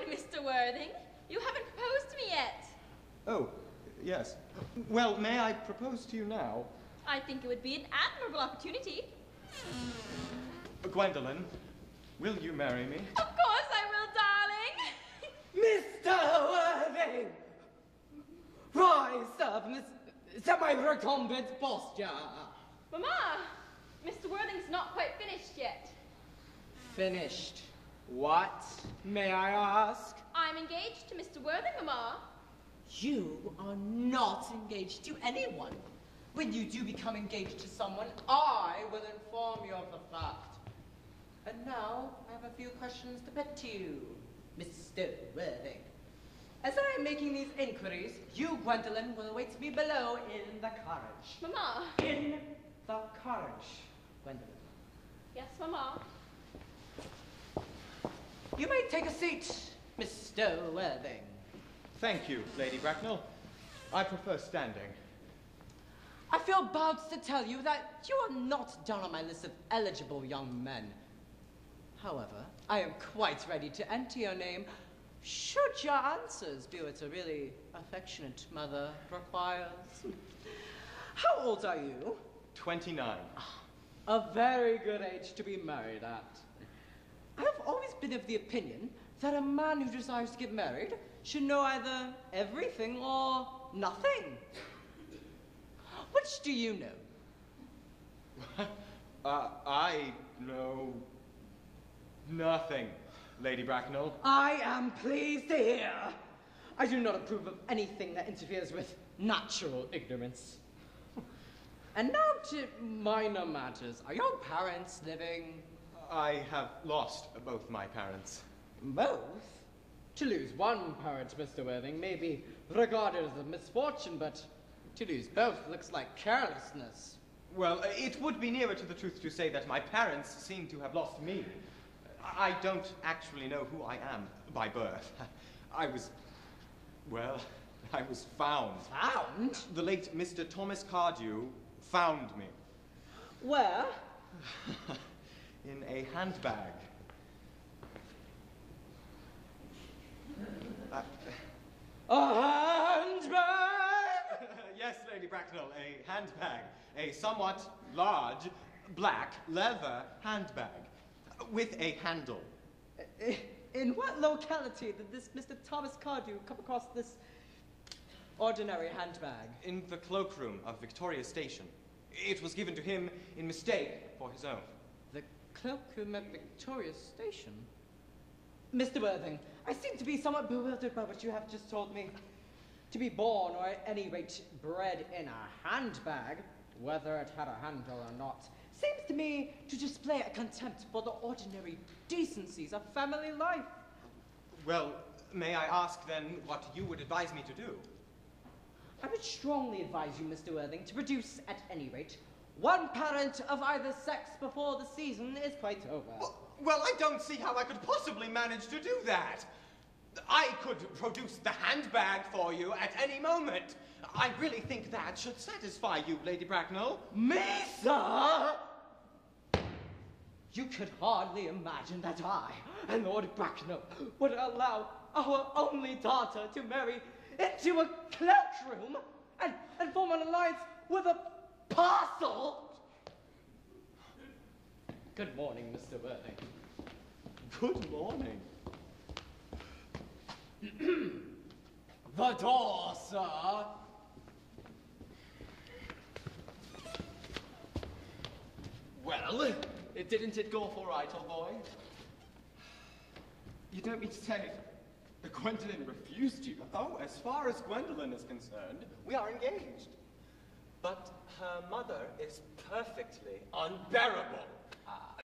Mr. Worthing. You haven't proposed to me yet. Oh, yes. Well, may I propose to you now? I think it would be an admirable opportunity. Gwendolyn, will you marry me? Of course I will, darling. Mr. Worthing! Rise up, set my recumbent posture. Mama, Mr. Worthing's not quite finished yet. Finished? What, may I ask? I'm engaged to Mr. Worthing, Mama. You are not engaged to anyone. When you do become engaged to someone, I will inform you of the fact. And now, I have a few questions to put to you, Mr. Worthing. As I am making these inquiries, you, Gwendolyn, will await me below in the carriage. Mama. In the carriage, Gwendolyn. Yes, Mama. You may take a seat, Mr. Worthing. Thank you, Lady Bracknell. I prefer standing. I feel bound to tell you that you are not down on my list of eligible young men. However, I am quite ready to enter your name should your answers be what a really affectionate mother requires. How old are you? 29. A very good age to be married at. I have always been of the opinion that a man who desires to get married should know either everything or nothing. Which do you know? I know nothing, Lady Bracknell. I am pleased to hear. I do not approve of anything that interferes with natural ignorance. And now to minor matters. Are your parents living? I have lost both my parents. Both? To lose one parent, Mr. Worthing, may be regarded as a misfortune, but to lose both looks like carelessness. Well, it would be nearer to the truth to say that my parents seem to have lost me. I don't actually know who I am by birth. I was found. Found? The late Mr. Thomas Cardew found me. Where? In a handbag. A handbag? Yes, Lady Bracknell, a handbag. A somewhat large, black, leather handbag. With a handle. In what locality did this Mr. Thomas Cardew come across this ordinary handbag? In the cloakroom of Victoria Station. It was given to him in mistake for his own. The cloakroom at Victoria Station? Mr. Worthing, I seem to be somewhat bewildered by what you have just told me. To be born, or at any rate bred in a handbag, whether it had a handle or not, seems to me to display a contempt for the ordinary decencies of family life. Well, may I ask then what you would advise me to do? I would strongly advise you, Mr. Worthing, to produce, at any rate, one parent of either sex before the season is quite over. Well, I don't see how I could possibly manage to do that. I could produce the handbag for you at any moment. I really think that should satisfy you, Lady Bracknell. Me, sir? You could hardly imagine that I and Lord Bracknell would allow our only daughter to marry into a cloakroom and form an alliance with a parcel. Good morning, Mr. Worthing. Good morning. The door, sir. Well, didn't it go off all right, old boy? You don't mean to say that Gwendolyn refused you? Oh, as far as Gwendolyn is concerned, we are engaged. But her mother is perfectly unbearable.